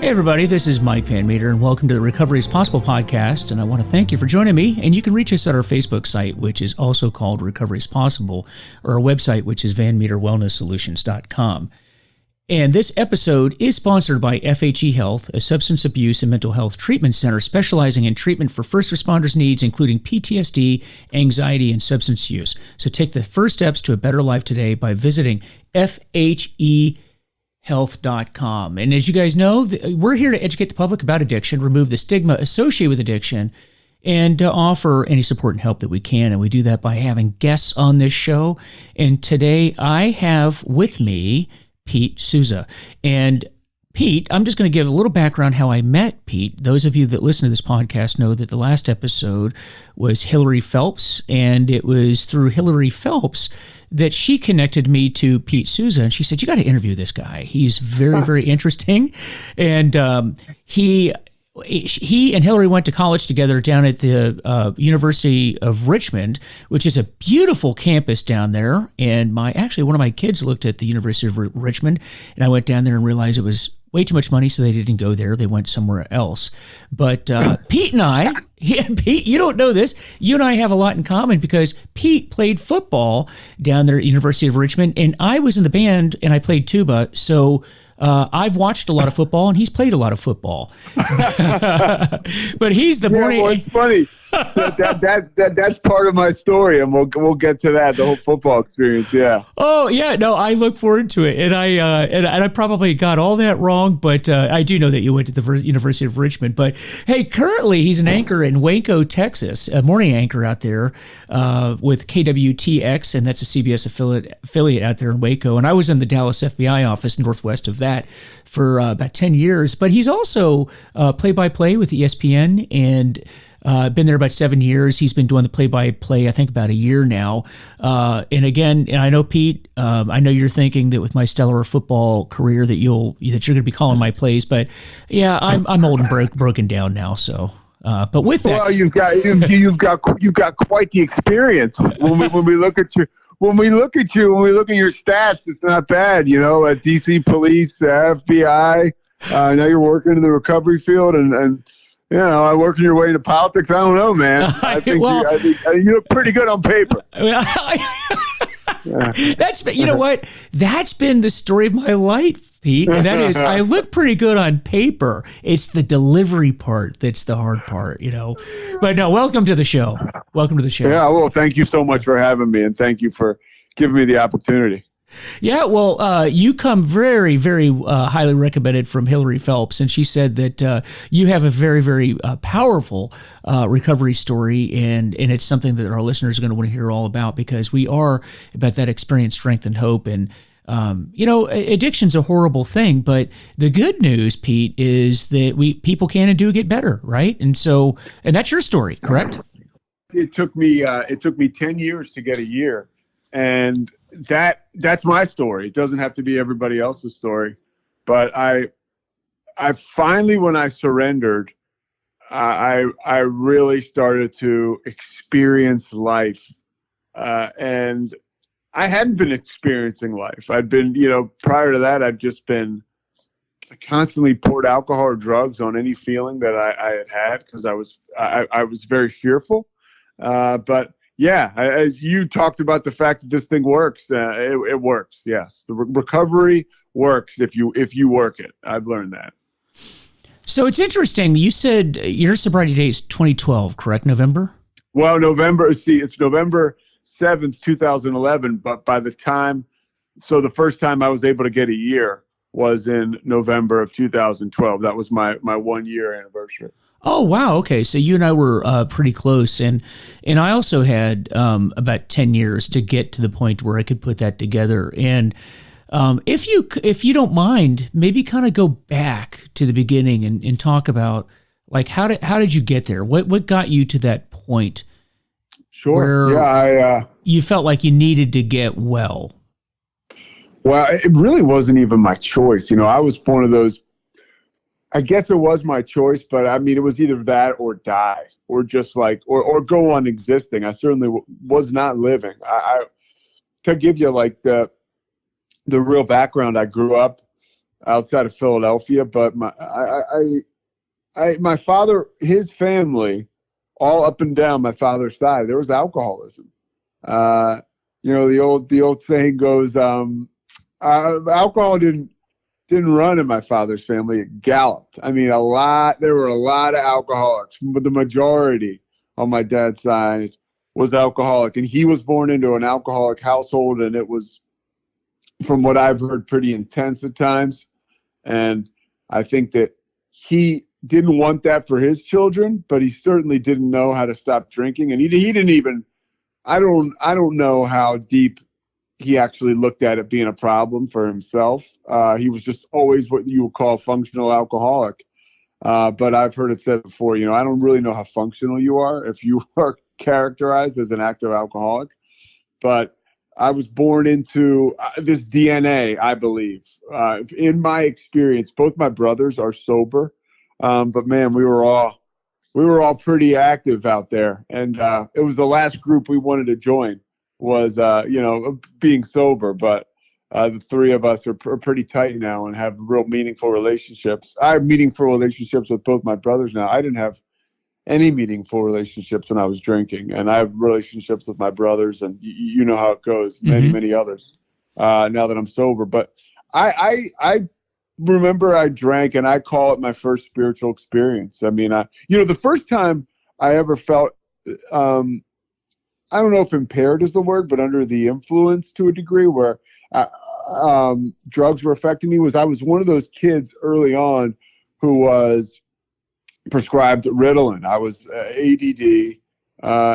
Hey everybody, this is Mike Van Meter, and welcome to the Recovery is Possible podcast. And I want to thank you for joining me. And you can reach us at our Facebook site, which is also called Recovery is Possible, or our website, which is vanmeterwellnesssolutions.com. And this episode is sponsored by FHE Health, a substance abuse and mental health treatment center specializing in treatment for first responders' needs, including PTSD, anxiety, and substance use. So take the first steps to a better life today by visiting FHEHealth.com. And as you guys know, we're here to educate the public about addiction, remove the stigma associated with addiction, and offer any support and help that we can. And we do that by having guests on this show. And today I have with me Pete Sousa. And Pete, I'm just going to give a little background how I met Pete. Those of you that listen to this podcast know that the last episode was Hillary Phelps, and it was through Hillary Phelps that she connected me to Pete Sousa, and she said, you got to interview this guy. He's very, very interesting. And he and Hillary went to college together down at the University of Richmond, which is a beautiful campus down there. And one of my kids looked at the University of Richmond, and I went down there and realized it was way too much money, so they didn't go there. They went somewhere else. But Pete and I, Pete, you don't know this. You and I have a lot in common because Pete played football down there at the University of Richmond, and I was in the band and I played tuba. So I've watched a lot of football, and he's played a lot of football. But he's the born. Well, it's funny. That's part of my story, and we'll get to that. The whole football experience, yeah. Oh yeah, no, I look forward to it, and I probably got all that wrong, but I do know that you went to the University of Richmond. But hey, currently he's an anchor in Waco, Texas, a morning anchor out there with KWTX, and that's a CBS affiliate out there in Waco. And I was in the Dallas FBI office, northwest of that, for about 10 years. But he's also play-by-play with ESPN, and been there about 7 years. He's been doing the play-by-play, I think, about a year now. And I know, Pete, I know you're thinking that with my stellar football career that you're going to be calling my plays, but yeah, I'm old and broken down now. So, but with that, well, you've got quite the experience. When we look at your stats, it's not bad. You know, at DC Police, the FBI. Now you're working in the recovery field, and you know, I working your way into politics. I don't know, man. I think you look pretty good on paper. You know what? That's been the story of my life, Pete. And that is, I look pretty good on paper. It's the delivery part that's the hard part, you know. But no, welcome to the show. Welcome to the show. Yeah, well, thank you so much for having me, and thank you for giving me the opportunity. Yeah, well, you come very, very highly recommended from Hillary Phelps, and she said that you have a very, very powerful recovery story, and it's something that our listeners are going to want to hear all about, because we are about that experience, strength, and hope. And, you know, addiction's a horrible thing, but the good news, Pete, is that people can and do get better, right? And that's your story, correct? It took me 10 years to get a year, and that's my story. It doesn't have to be everybody else's story. But I finally, when I surrendered, I really started to experience life. And I hadn't been experiencing life. I'd been, you know, prior to that, I'd just been constantly poured alcohol or drugs on any feeling that I had because I was very fearful. But yeah, as you talked about the fact that this thing works, it works. Yes, the recovery works if you work it. I've learned that. So it's interesting. You said your sobriety date is 2012, correct? November? Well, it's November 7th, 2011. But by the the first time I was able to get a year was in November of 2012. That was my 1 year anniversary. Oh, wow. Okay. So you and I were pretty close. And I also had about 10 years to get to the point where I could put that together. And if you don't mind, maybe kind of go back to the beginning and talk about, like, how did you get there? What got you to that point? Sure. Where you felt like you needed to get well? Well, it really wasn't even my choice. You know, I was one of those, I guess it was my choice, but I mean, it was either that or die, or just like, or go on existing. I certainly was not living. To give you like the real background, I grew up outside of Philadelphia. But my father, his family, all up and down my father's side, there was alcoholism. The old saying goes, alcohol didn't run in my father's family. It galloped. I mean, there were a lot of alcoholics, but the majority on my dad's side was alcoholic. And he was born into an alcoholic household, and it was, from what I've heard, pretty intense at times. And I think that he didn't want that for his children, but he certainly didn't know how to stop drinking. And he didn't even, I don't know how deep he actually looked at it being a problem for himself. He was just always what you would call functional alcoholic. But I've heard it said before, I don't really know how functional you are if you are characterized as an active alcoholic. But I was born into this DNA, I believe. In my experience, both my brothers are sober. But man, we were all pretty active out there. And it was the last group we wanted to join was, being sober. But the three of us are pretty tight now and have real meaningful relationships. I have meaningful relationships with both my brothers now. I didn't have any meaningful relationships when I was drinking, and I have relationships with my brothers, and you know how it goes, many others, now that I'm sober. But I remember I drank, and I call it my first spiritual experience. I mean, the first time I ever felt, I don't know if impaired is the word, but under the influence to a degree where drugs were affecting me, I was one of those kids early on who was prescribed Ritalin. I was ADD,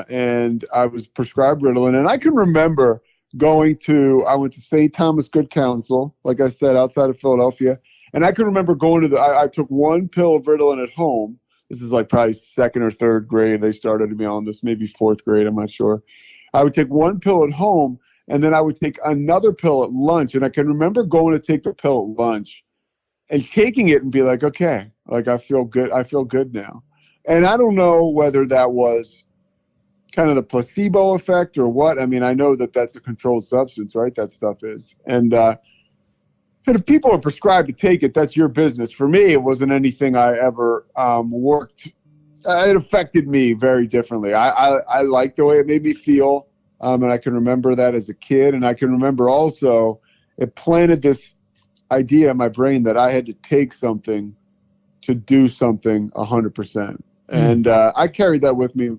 and I was prescribed Ritalin. And I can remember I went to St. Thomas Good Counsel, like I said, outside of Philadelphia. And I can remember going to I took one pill of Ritalin at home. This is like probably second or third grade. They started me on this, maybe fourth grade. I'm not sure. I would take one pill at home, and then I would take another pill at lunch. And I can remember going to take the pill at lunch and taking it and be like, okay, like I feel good. I feel good now. And I don't know whether that was kind of the placebo effect or what. I mean, I know that that's a controlled substance, right? That stuff is. And if people are prescribed to take it, that's your business. For me, it wasn't anything I ever worked. It affected me very differently. I liked the way it made me feel. And I can remember that as a kid. And I can remember also it planted this idea in my brain that I had to take something to do something 100%. And I carried that with me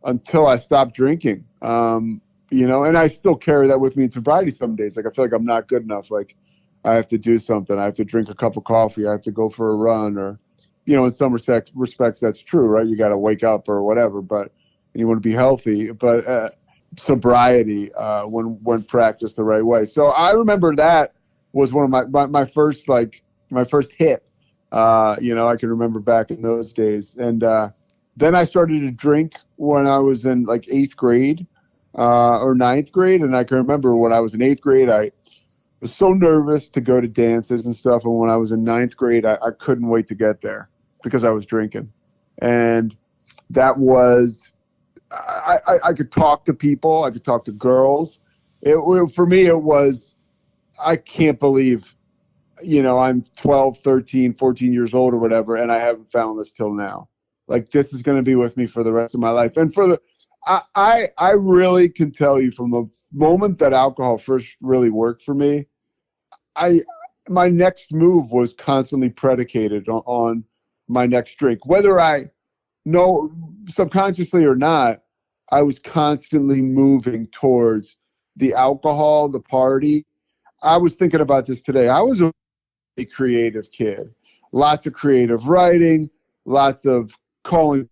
until I stopped drinking, and I still carry that with me in sobriety some days. Like I feel like I'm not good enough. Like I have to do something. I have to drink a cup of coffee. I have to go for a run, or, in some respects that's true, right? You got to wake up or whatever, but you want to be healthy. But sobriety, when practiced the right way. So I remember that was one of my first, my first hit. I can remember back in those days. And then I started to drink when I was in like 8th grade or 9th grade. And I can remember when I was in 8th grade, I was so nervous to go to dances and stuff. And when I was in 9th grade, I couldn't wait to get there because I was drinking. And that was, I could talk to people. I could talk to girls. For me, it was, I can't believe, I'm 12, 13, 14 years old or whatever, and I haven't found this till now. Like, this is going to be with me for the rest of my life. And I really can tell you from the moment that alcohol first really worked for me, my next move was constantly predicated on my next drink. Whether I know subconsciously or not, I was constantly moving towards the alcohol, the party. I was thinking about this today. I was a creative kid. Lots of creative writing, lots of calling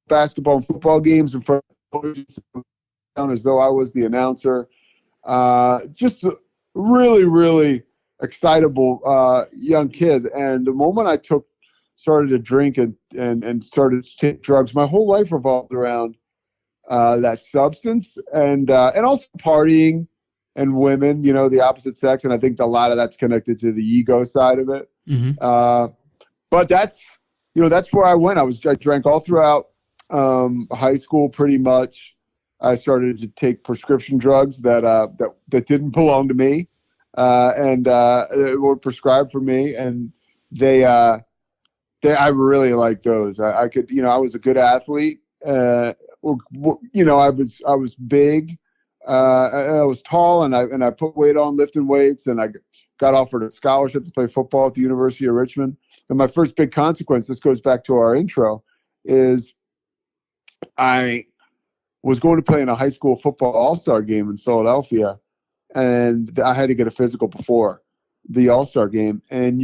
basketball and football games in front of as though I was the announcer. Just a really, really excitable young kid. And the moment I started to drink and started to take drugs, my whole life revolved around that substance and also partying and women, the opposite sex. And I think a lot of that's connected to the ego side of it. Mm-hmm. But that's where I went. I drank all throughout high school pretty much. I started to take prescription drugs that didn't belong to me. and were prescribed for me, and I really like those. I could, I was a good athlete. I was big. I was tall, and I put weight on lifting weights, and I got offered a scholarship to play football at the University of Richmond. And my first big consequence, this goes back to our intro, is I was going to play in a high school football all-star game in Philadelphia, and I had to get a physical before the all-star game. And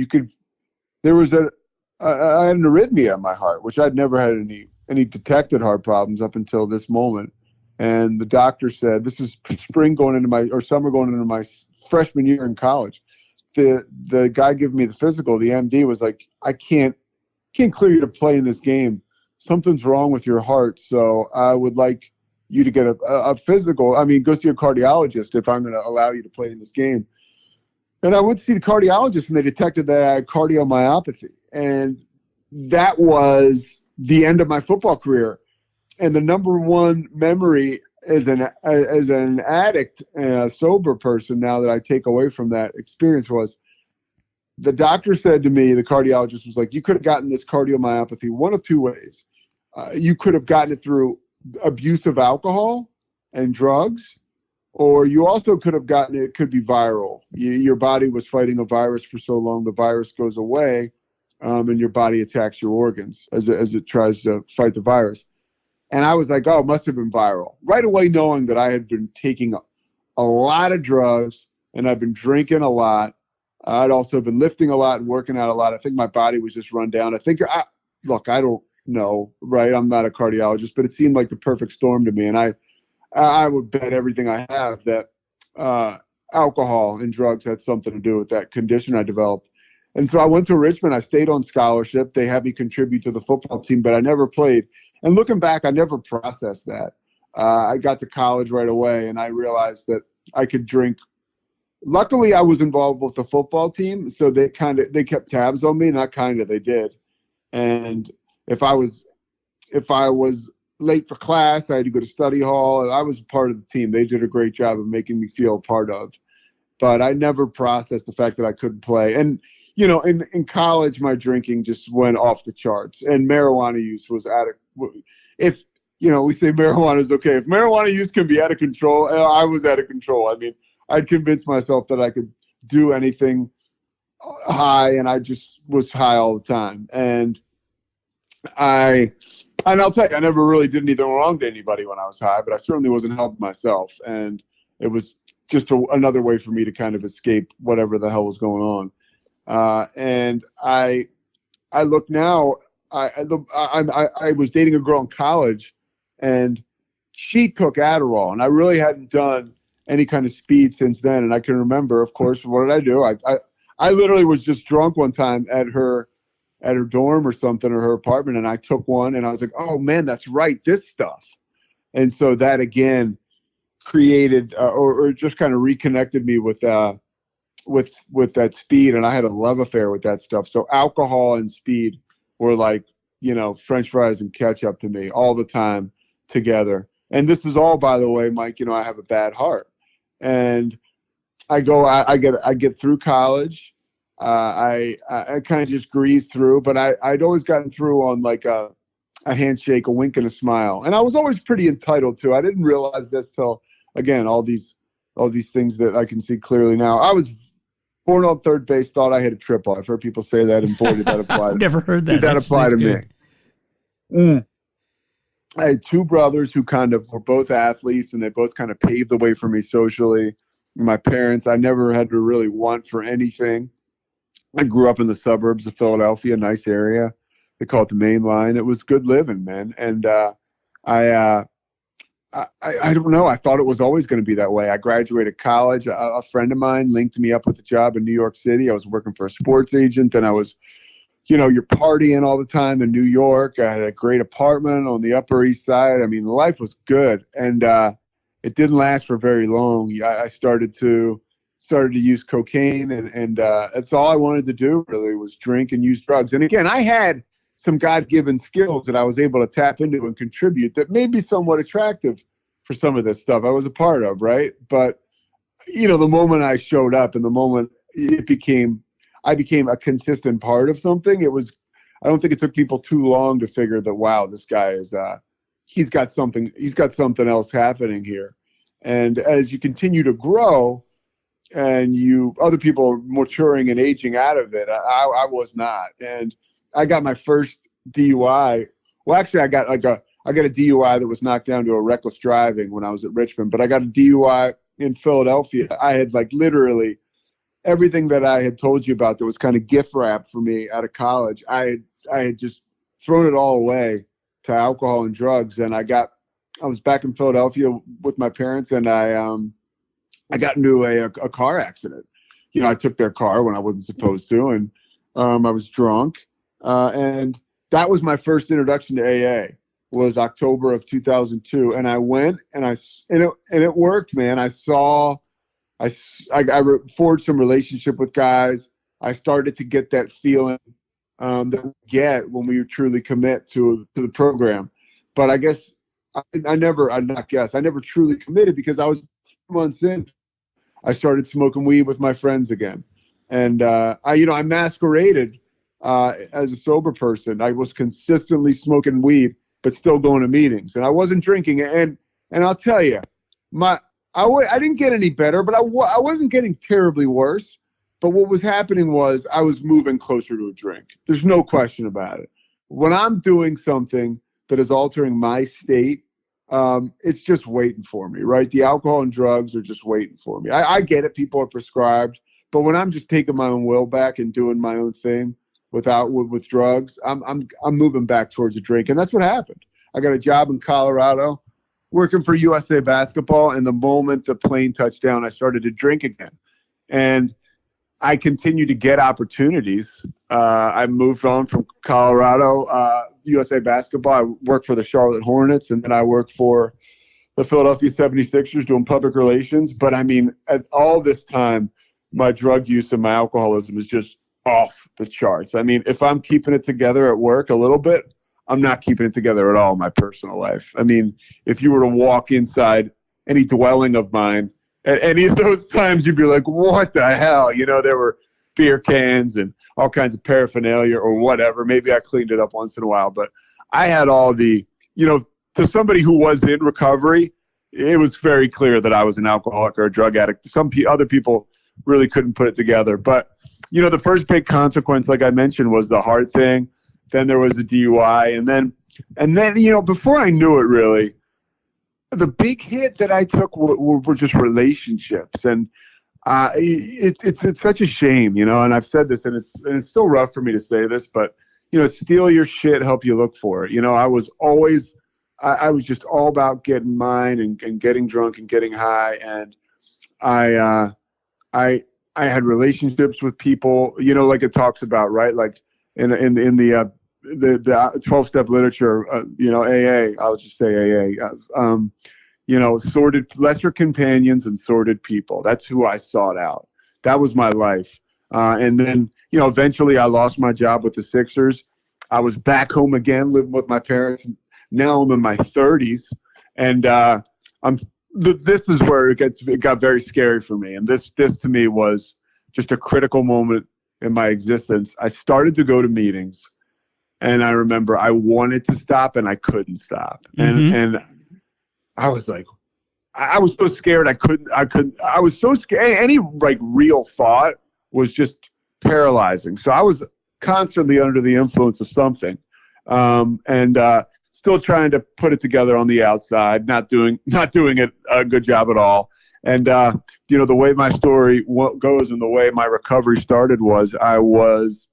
there was I had an arrhythmia in my heart, which I'd never had any detected heart problems up until this moment. And the doctor said, this is summer going into my freshman year in college. The guy giving me the physical, the MD, was like, I can't clear you to play in this game. Something's wrong with your heart. So I would like you to get a physical. I mean, go see a cardiologist if I'm going to allow you to play in this game. And I went to see the cardiologist, and they detected that I had cardiomyopathy. And that was the end of my football career. And the number one memory as an addict and a sober person now that I take away from that experience was the doctor said to me, the cardiologist was like, you could have gotten this cardiomyopathy one of two ways. You could have gotten it through abuse of alcohol and drugs, or you also could have gotten it could be viral. Your body was fighting a virus for so long, the virus goes away, and your body attacks your organs as it tries to fight the virus. And I was like, oh, it must have been viral. Right away, knowing that I had been taking a lot of drugs and I'd been drinking a lot. I'd also been lifting a lot and working out a lot. I think my body was just run down. Look, I don't know, right? I'm not a cardiologist, but it seemed like the perfect storm to me. And I would bet everything I have that alcohol and drugs had something to do with that condition I developed. And so I went to Richmond. I stayed on scholarship. They had me contribute to the football team, but I never played. And looking back, I never processed that. I got to college right away, and I realized that I could drink. Luckily, I was involved with the football team, so they kept tabs on me. They did. And if I was late for class, I had to go to study hall. I was part of the team. They did a great job of making me feel a part of. But I never processed the fact that I couldn't play. And in college, my drinking just went off the charts, and marijuana use was if we say marijuana is okay. If marijuana use can be out of control, I was out of control. I mean, I'd convinced myself that I could do anything high, and I just was high all the time. And I'll tell you, I never really did anything wrong to anybody when I was high, but I certainly wasn't helping myself. And it was just another way for me to kind of escape whatever the hell was going on. And I look now, I was dating a girl in college, and she took Adderall, and I really hadn't done any kind of speed since then. And I can remember, of course, what did I do? I literally was just drunk one time at her dorm or something, or her apartment, and I took one, and I was like, oh man, that's right, this stuff. And so that again created or just kind of reconnected me with that speed, and I had a love affair with that stuff. So alcohol and speed were like, French fries and ketchup to me all the time together. And this is all, by the way, Mike, I have a bad heart, and I get through college. I kind of just greased through, but I'd always gotten through on like a handshake, a wink, and a smile. And I was always pretty entitled to. I didn't realize this till, again, all these things that I can see clearly now. I was born on third base, thought I hit a triple. I've heard people say that, and boy, did that apply. I've never heard that. Did that apply to me? I had two brothers who kind of were both athletes, and they both kind of paved the way for me socially. My parents, I never had to really want for anything. I grew up in the suburbs of Philadelphia, nice area. They call it the Main Line. It was good living, man. And I don't know. I thought it was always going to be that way. I graduated college. A friend of mine linked me up with a job in New York City. I was working for a sports agent, and I was, you're partying all the time in New York. I had a great apartment on the Upper East Side. I mean, life was good, and it didn't last for very long. I started to use cocaine, and that's all I wanted to do really, was drink and use drugs. And again, I had some God-given skills that I was able to tap into and contribute that may be somewhat attractive for some of this stuff I was a part of, right? But the moment I showed up and the moment I became a consistent part of something, I don't think it took people too long to figure that, wow, this guy is, he's got something else happening here. And as you continue to grow and other people are maturing and aging out of it, I was not. And I got my first DUI. Well, actually I got a DUI that was knocked down to a reckless driving when I was at Richmond, but I got a DUI in Philadelphia. I had literally everything that I had told you about that was kind of gift wrap for me out of college. I had just thrown it all away to alcohol and drugs. And I was back in Philadelphia with my parents, and I got into a car accident. I took their car when I wasn't supposed to, and I was drunk. And that was my first introduction to AA. Was October of 2002, and I went and it worked, man. I forged some relationship with guys. I started to get that feeling that we get when we truly commit to the program. But I guess I never truly committed, because I was 4 months in. I started smoking weed with my friends again, and I masqueraded as a sober person. I was consistently smoking weed, but still going to meetings, and I wasn't drinking. And I'll tell you, I didn't get any better, but I wasn't getting terribly worse. But what was happening was I was moving closer to a drink. There's no question about it. When I'm doing something that is altering my state, it's just waiting for me, right? The alcohol and drugs are just waiting for me. I get it. People are prescribed. But when I'm just taking my own will back and doing my own thing with drugs, I'm moving back towards a drink. And that's what happened. I got a job in Colorado working for USA Basketball. And the moment the plane touched down, I started to drink again. And I continued to get opportunities. I moved on from Colorado, USA Basketball. I worked for the Charlotte Hornets, and then I worked for the Philadelphia 76ers doing public relations. But I mean, at all this time, my drug use and my alcoholism is just off the charts. I mean, if I'm keeping it together at work a little bit, I'm not keeping it together at all in my personal life. I mean, if you were to walk inside any dwelling of mine at any of those times, you'd be like, what the hell? There were beer cans and all kinds of paraphernalia or whatever. Maybe I cleaned it up once in a while, but I had all the, to somebody who was in recovery, it was very clear that I was an alcoholic or a drug addict. Other people really couldn't put it together. But, the first big consequence, like I mentioned, was the heart thing. Then there was the DUI. And then, before I knew it really, the big hit that I took were just relationships. And it's such a shame, and I've said this, and it's still rough for me to say this, but, steal your shit, help you look for it. I was just all about getting mine and getting drunk and getting high. And I had relationships with people, like it talks about, right? Like in the 12-step literature, AA, I'll just say AA, sordid, lesser companions and sordid people. That's who I sought out. That was my life. And then, eventually I lost my job with the Sixers. I was back home again, living with my parents. Now I'm in my 30s, and this is where it got very scary for me. And this to me was just a critical moment in my existence. I started to go to meetings, and I remember I wanted to stop and I couldn't stop. Mm-hmm. And I was like, I was so scared. I was so scared. Any real thought was just paralyzing. So I was constantly under the influence of something, and still trying to put it together on the outside, not doing it a good job at all. And, the way my story goes and the way my recovery started was I was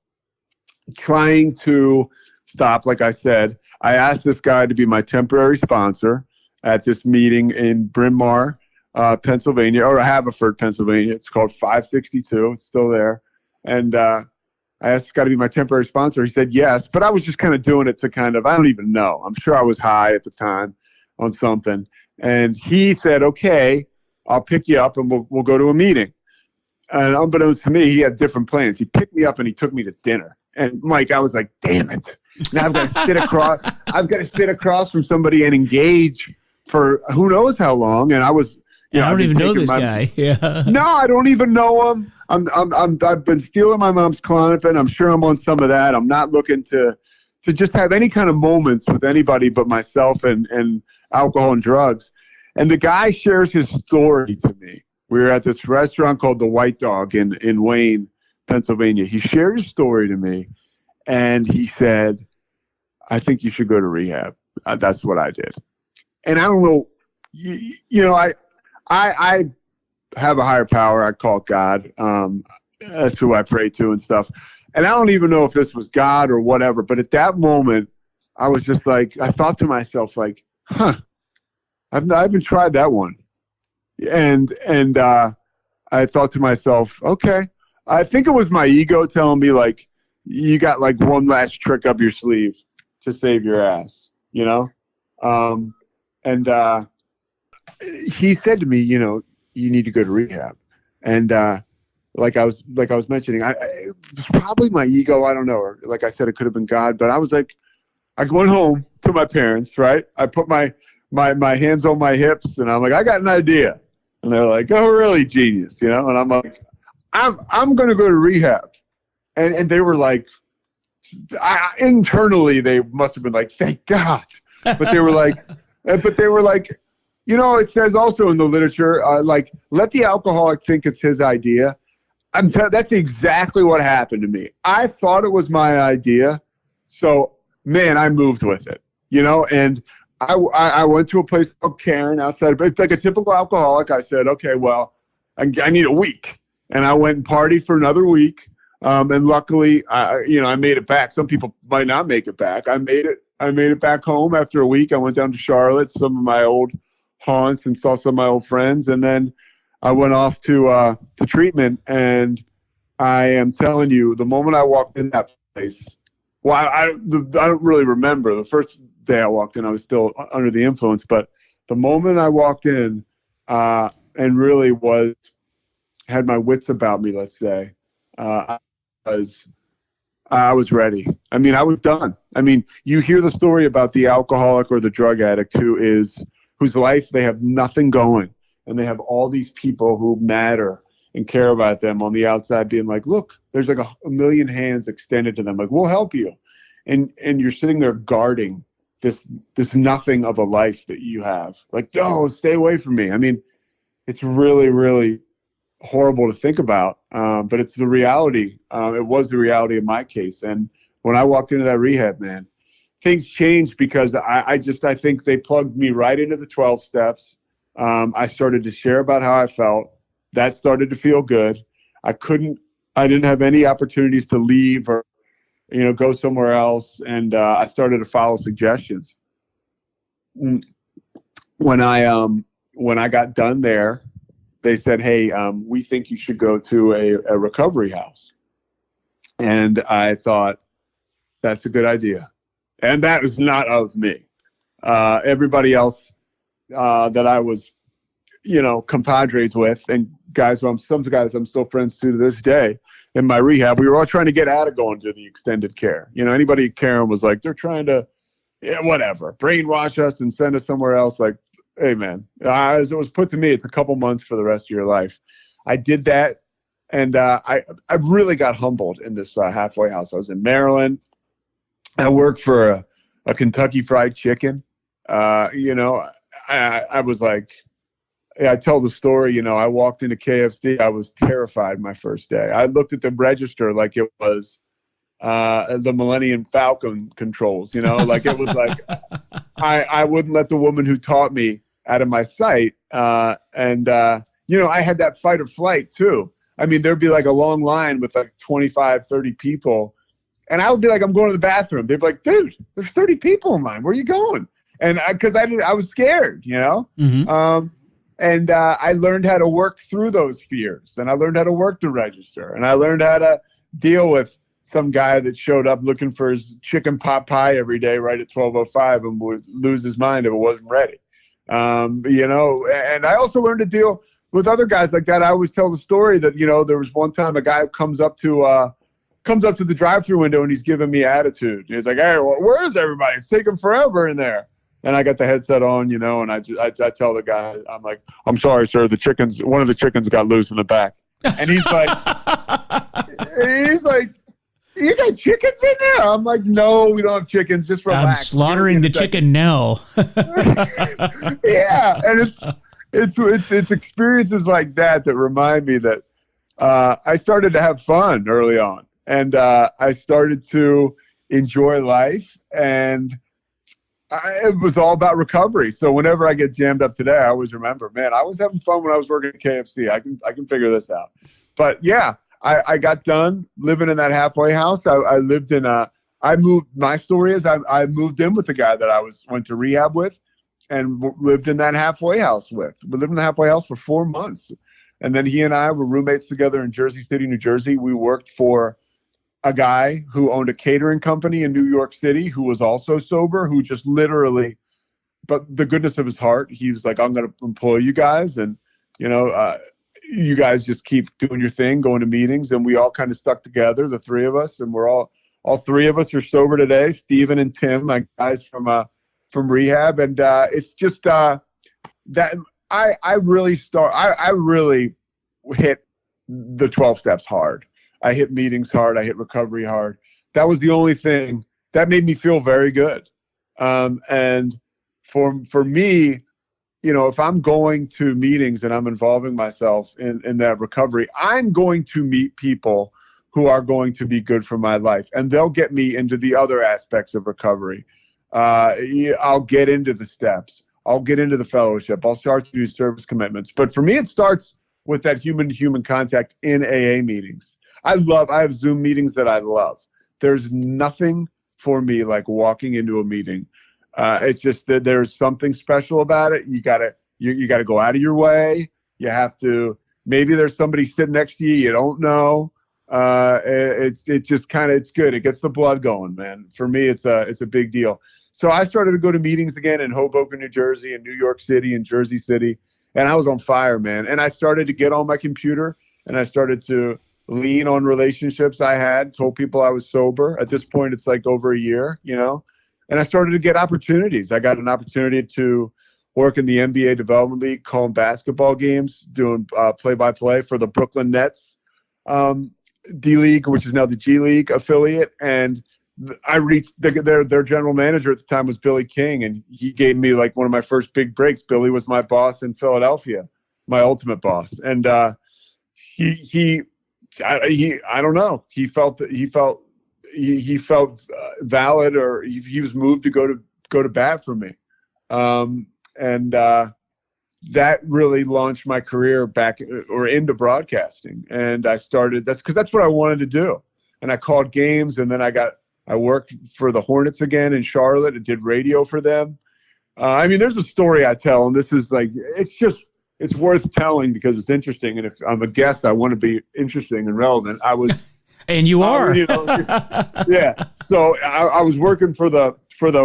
trying to stop. Like I said, I asked this guy to be my temporary sponsor at this meeting in Bryn Mawr, Pennsylvania, or Haverford, Pennsylvania. It's called 562. It's still there. And I asked this guy to be my temporary sponsor. He said yes, but I was just kind of doing it to I don't even know. I'm sure I was high at the time on something. And he said, okay, I'll pick you up and we'll go to a meeting. And unbeknownst to me, he had different plans. He picked me up and he took me to dinner. And Mike, I was like, damn it. Now I've got to sit across from somebody and engage for who knows how long. And I was, You know, I I've don't been even know taking this guy. Yeah. No, I don't even know him. I've been stealing my mom's Klonopin. I'm sure I'm on some of that. I'm not looking to just have any kind of moments with anybody but myself and alcohol and drugs. And the guy shares his story to me. We were at this restaurant called the White Dog in Wayne, Pennsylvania. He shared his story to me, and he said, "I think you should go to rehab." That's what I did. And I don't know, you know, I have a higher power. I call it God. That's who I pray to and stuff. And I don't even know if this was God or whatever. But at that moment, I was just like, I thought to myself, like, huh, I haven't tried that one. And I thought to myself, okay. I think it was my ego telling me, like, you got like one last trick up your sleeve to save your ass, you know? He said to me, you know, you need to go to rehab. And like I was mentioning, it was probably my ego. I don't know. Or like I said, it could have been God. But I was like, I went home to my parents, right? I put my hands on my hips, and I'm like, I got an idea. And they're like, oh, really, genius, you know? And I'm like, I'm going to go to rehab. And they were like, internally, they must have been like, thank God. But they were like, you know, it says also in the literature, like, let the alcoholic think it's his idea. That's exactly what happened to me. I thought it was my idea. So, man, I moved with it, you know, and I went to a place called Karen outside. It's like a typical alcoholic. I said, okay, well, I need a week. And I went and partied for another week. And luckily, I made it back. Some people might not make it back. I made it back home after a week. I went down to Charlotte, some of my old haunts, and saw some of my old friends. And then I went off to treatment. And I am telling you, the moment I walked in that place, well, I don't really remember. The first day I walked in, I was still under the influence. But the moment I walked in and really had my wits about me, let's say, I was ready. I mean, I was done. I mean, you hear the story about the alcoholic or the drug addict whose life they have nothing going, and they have all these people who matter and care about them on the outside being like, look, there's like a million hands extended to them. Like, we'll help you. And you're sitting there guarding this nothing of a life that you have. Like, no, stay away from me. I mean, it's really, really horrible to think about, but it's the reality. It was the reality in my case. And when I walked into that rehab, man, things changed because I think they plugged me right into the 12 steps. I started to share about how I felt. That started to feel good. I didn't have any opportunities to leave or, you know, go somewhere else. And I started to follow suggestions. When I got done there, they said, hey, we think you should go to a recovery house. And I thought, that's a good idea. And that was not of me. Everybody else that I was, you know, compadres with, and some guys I'm still friends to this day in my rehab, we were all trying to get out of going to the extended care. You know, anybody at Karen was like, they're trying to, whatever, brainwash us and send us somewhere else. Like, hey, man, as it was put to me, it's a couple months for the rest of your life. I did that, and I really got humbled in this halfway house. I was in Maryland. I worked for a Kentucky Fried Chicken. You know, I was like, I tell the story, you know, I walked into KFC. I was terrified my first day. I looked at the register like it was the Millennium Falcon controls, you know, like it was like I wouldn't let the woman who taught me out of my sight. You know, I had that fight or flight too. I mean, there'd be like a long line with like 25, 30 people. And I would be like, I'm going to the bathroom. They'd be like, dude, there's 30 people in line. Where are you going? And I was scared, you know? Mm-hmm. I learned how to work through those fears. And I learned how to work the register. And I learned how to deal with some guy that showed up looking for his chicken pot pie every day right at 12:05 and would lose his mind if it wasn't ready. You know, and I also learned to deal with other guys like that. I always tell the story that, you know, there was one time a guy comes up to the drive-through window and he's giving me attitude. He's like, hey, well, where is everybody? It's taking forever in there. And I got the headset on, you know, and I tell the guy, I'm like, I'm sorry, sir, one of the chickens got loose in the back. And he's like, you got chickens in there? I'm like, no, we don't have chickens. Just relax. I'm slaughtering the chicken now. Yeah, and it's experiences like that remind me that I started to have fun early on, and I started to enjoy life, and it was all about recovery. So whenever I get jammed up today, I always remember, man, I was having fun when I was working at KFC. I can figure this out. But yeah, I got done living in that halfway house. I lived in my story is I moved in with the guy that I went to rehab with, and lived in that halfway house with. We lived in the halfway house for 4 months. And then he and I were roommates together in Jersey City, New Jersey. We worked for a guy who owned a catering company in New York City who was also sober, who just literally, but the goodness of his heart, he was like, I'm going to employ you guys. And, you know, you guys just keep doing your thing, going to meetings. And we all kind of stuck together, the three of us. And we're all three of us are sober today. Steven and Tim, my guys from rehab. And it's just that I really hit the 12 steps hard. I hit meetings hard. I hit recovery hard. That was the only thing that made me feel very good. And for me, you know, if I'm going to meetings and I'm involving myself in that recovery, I'm going to meet people who are going to be good for my life, and they'll get me into the other aspects of recovery. I'll get into the steps. I'll get into the fellowship. I'll start to do service commitments. But for me, it starts with that human-to-human contact in AA meetings. I have Zoom meetings that I love. There's nothing for me like walking into a meeting. It's just that there's something special about it. You gotta go out of your way. You have to, maybe there's somebody sitting next to you don't know. It's good. It gets the blood going, man. For me, it's a big deal. So I started to go to meetings again in Hoboken, New Jersey, and New York City, and Jersey City. And I was on fire, man. And I started to get on my computer, and I started to lean on relationships I had, told people I was sober. At this point, it's like over a year, you know, and I started to get opportunities. I got an opportunity to work in the NBA Development League, calling basketball games, doing play-by-play for the Brooklyn Nets D-League, which is now the G League affiliate. And I reached their general manager at the time was Billy King, and he gave me like one of my first big breaks. Billy was my boss in Philadelphia, my ultimate boss. And I don't know. He felt valid, or he was moved to go to bat for me, and that really launched my career back or into broadcasting. And I started. That's what I wanted to do. And I called games, and then I worked for the Hornets again in Charlotte and did radio for them. I mean, there's a story I tell, and this is like it's worth telling because it's interesting. And if I'm a guest, I want to be interesting and relevant. I was, and you are, yeah. So I was working for the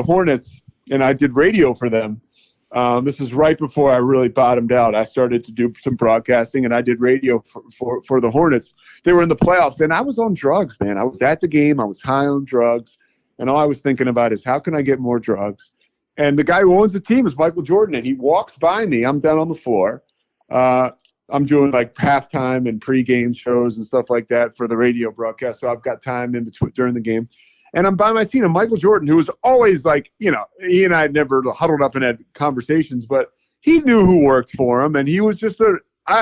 Hornets, and I did radio for them. This is right before I really bottomed out. I started to do some broadcasting, and I did radio for the Hornets. They were in the playoffs, and I was on drugs, man. I was at the game. I was high on drugs, and all I was thinking about is how can I get more drugs? And the guy who owns the team is Michael Jordan, and he walks by me. I'm down on the floor. I'm doing like halftime and pregame shows and stuff like that for the radio broadcast. So I've got time in between during the game. And I'm by my team, and Michael Jordan, who was always like, you know, he and I had never huddled up and had conversations, but he knew who worked for him, and he was just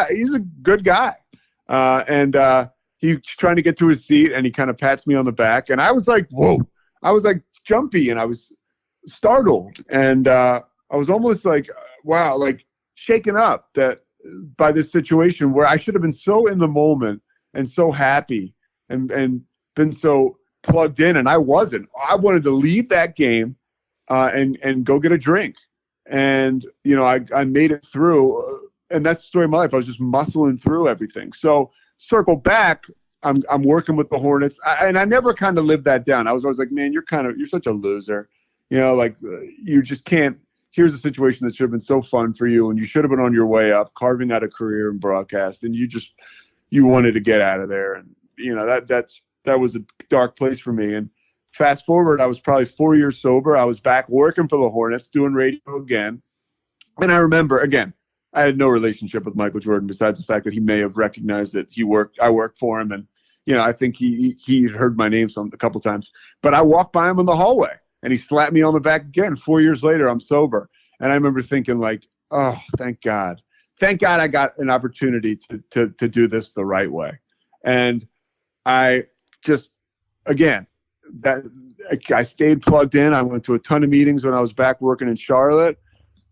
he's a good guy. And he's trying to get to his seat, and he kind of pats me on the back, and I was like, whoa. I was like jumpy, and I was startled, and I was almost like, wow, like shaken up by this situation where I should have been so in the moment and so happy and been so plugged in, and I wasn't. I wanted to leave that game and go get a drink, and you know, I made it through, and that's the story of my life. I was just muscling through everything. So circle back, I'm working with the Hornets, and I never kind of lived that down. I was always like, man, you're such a loser, you know, like you just can't. Here's a situation that should have been so fun for you, and you should have been on your way up, carving out a career in broadcast, and you wanted to get out of there, and you know that was a dark place for me. And fast forward, I was probably 4 years sober. I was back working for the Hornets, doing radio again. And I remember, again, I had no relationship with Michael Jordan besides the fact that he may have recognized that I worked for him. And, I think he heard my name a couple times. But I walked by him in the hallway and he slapped me on the back again. 4 years later, I'm sober. And I remember thinking like, oh, thank God. Thank God I got an opportunity to do this the right way. And I just, again, I stayed plugged in. I went to a ton of meetings when I was back working in Charlotte.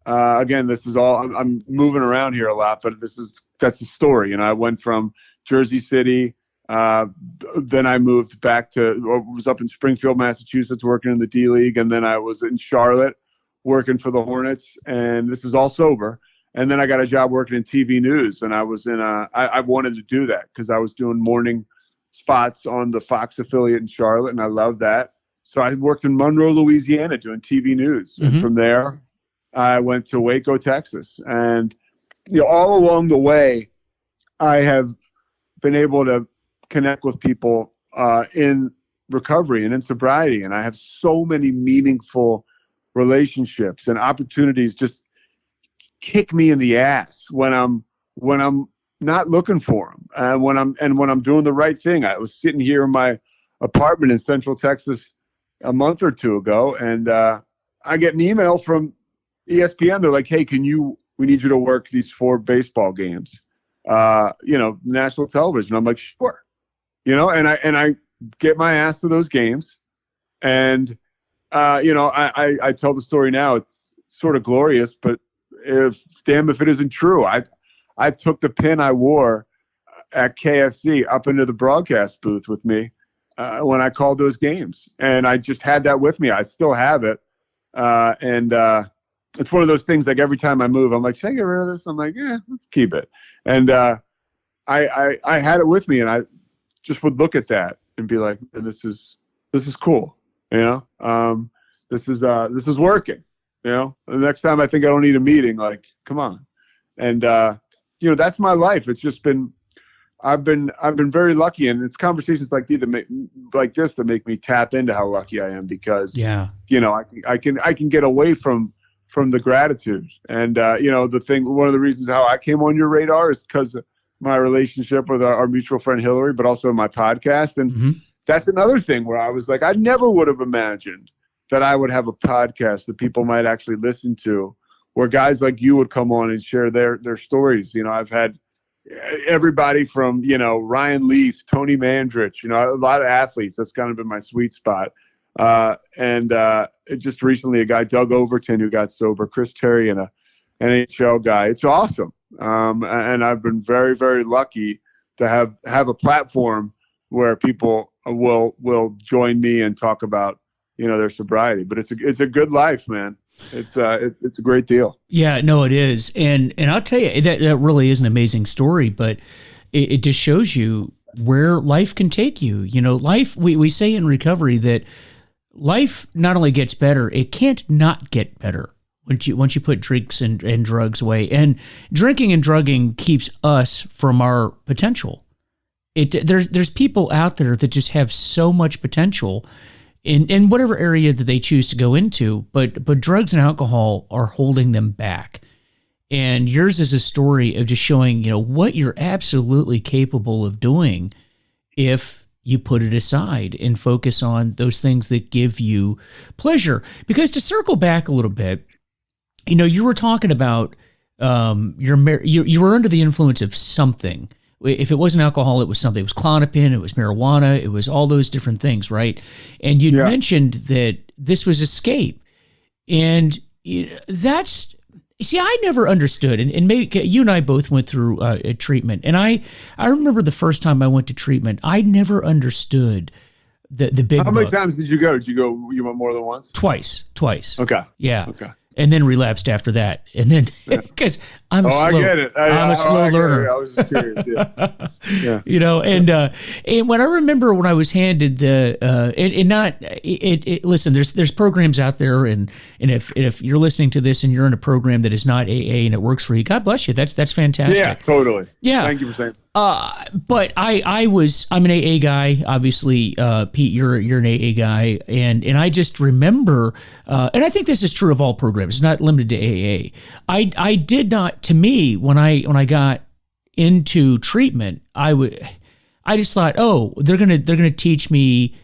Again, this is all, I'm moving around here a lot, but that's the story. I went from Jersey City, then I moved back was up in Springfield, Massachusetts, working in the D League. And then I was in Charlotte working for the Hornets, and this is all sober. And then I got a job working in TV news, and I was I wanted to do that because I was doing morning spots on the Fox affiliate in Charlotte, and I loved that. So I worked in Monroe, Louisiana, doing TV news. Mm-hmm. And from there, I went to Waco, Texas. And all along the way, I have been able to connect with people in recovery and in sobriety. And I have so many meaningful relationships and opportunities just kick me in the ass when I'm not looking for them, and when I'm doing the right thing. I was sitting here in my apartment in Central Texas a month or two ago, and I get an email from ESPN. They're like, "Hey, we need you to work these 4 baseball games, national television." I'm like, "Sure," and I get my ass to those games, and I tell the story now. It's sort of glorious, but if it isn't true. I took the pin I wore at KFC up into the broadcast booth with me when I called those games. And I just had that with me. I still have it. And it's one of those things, like every time I move, I'm like, should I get rid of this? I'm like, yeah, let's keep it. And I had it with me, and I just would look at that and be like, this is cool. This is working. The next time I think I don't need a meeting, like, come on. And, that's my life. It's just been, I've been very lucky, and it's conversations like this that make me tap into how lucky I am, because, I can get away from the gratitude. And, one of the reasons how I came on your radar is because of my relationship with our mutual friend Hillary, but also my podcast. And mm-hmm. That's another thing where I was like, I never would have imagined that I would have a podcast that people might actually listen to, where guys like you would come on and share their stories. I've had everybody from, Ryan Leaf, Tony Mandrich, a lot of athletes. That's kind of been my sweet spot. And just recently a guy, Doug Overton, who got sober, Chris Terry, and an NHL guy. It's awesome. And I've been very, very lucky to have a platform where people will join me and talk about, their sobriety. But it's a good life, man. It's a great deal. Yeah, no, it is. And I'll tell you, that really is an amazing story, but it just shows you where life can take you. Life, we say in recovery that life not only gets better, it can't not get better once you put drinks and drugs away. And drinking and drugging keeps us from our potential. There's people out there that just have so much potential in whatever area that they choose to go into, but drugs and alcohol are holding them back. And yours is a story of just showing, what you're absolutely capable of doing if you put it aside and focus on those things that give you pleasure. Because to circle back a little bit, you were talking about you were under the influence of something. If it wasn't alcohol, it was something. It was Klonopin, it was marijuana, it was all those different things, right? And you mentioned that this was escape. And I never understood, and maybe you and I both went through a treatment. And I remember the first time I went to treatment, I never understood the big How many times did you go? You went more than once? Twice. Okay. Yeah. Okay. And then relapsed after that. And then, because I'm I get it. I'm a slow learner. I was just curious. Yeah. Yeah. And when I remember when I was handed listen, there's programs out there, and if you're listening to this and you're in a program that is not AA and it works for you, God bless you. That's fantastic. Yeah, totally. Yeah. Thank you for saying. But I'm an AA guy. Obviously, Pete, you're an AA guy, and I just remember, and I think this is true of all programs. It's not limited to AA. I did not. To me, when I got into treatment, I just thought, oh, they're gonna teach me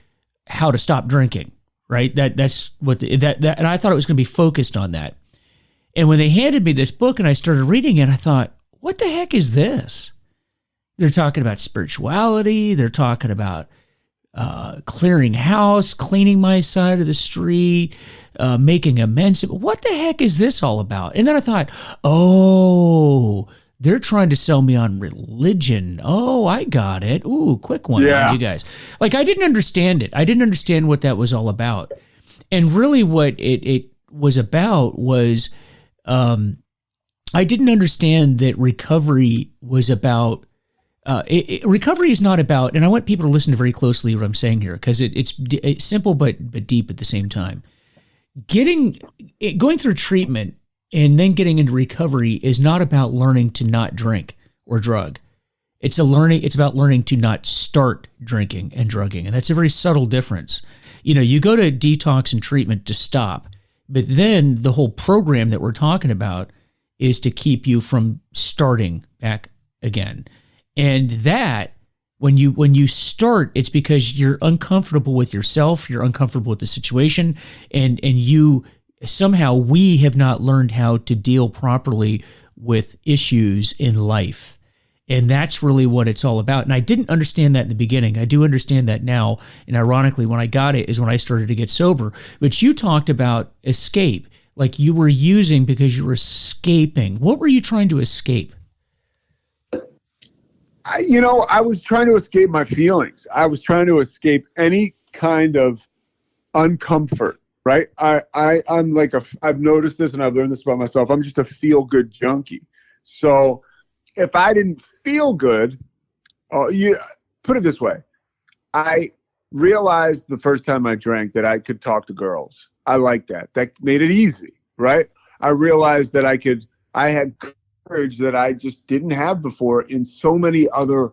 how to stop drinking, right? That's what and I thought it was gonna be focused on that. And when they handed me this book and I started reading it, I thought, what the heck is this? They're talking about spirituality. They're talking about clearing house, cleaning my side of the street, making amends. What the heck is this all about? And then I thought, oh, they're trying to sell me on religion. Oh, I got it. Ooh, quick one, you guys. Like, I didn't understand it. I didn't understand what that was all about. And really what it was about was I didn't understand that recovery was about recovery is not about, and I want people to listen to very closely what I'm saying here, because it's simple but deep at the same time. Going through treatment and then getting into recovery is not about learning to not drink or drug. It's about learning to not start drinking and drugging, and that's a very subtle difference. You go to detox and treatment to stop, but then the whole program that we're talking about is to keep you from starting back again. And that, when you start, it's because you're uncomfortable with yourself, you're uncomfortable with the situation, and we have not learned how to deal properly with issues in life. And that's really what it's all about. And I didn't understand that in the beginning. I do understand that now. And ironically, when I got it is when I started to get sober. But you talked about escape, like you were using because you were escaping. What were you trying to escape? I was trying to escape my feelings. I was trying to escape any kind of uncomfort, right? I'm like I've noticed this and I've learned this about myself. I'm just a feel-good junkie. So if I didn't feel good, put it this way. I realized the first time I drank that I could talk to girls. I liked that. That made it easy, right? I realized that I had courage that I just didn't have before in so many other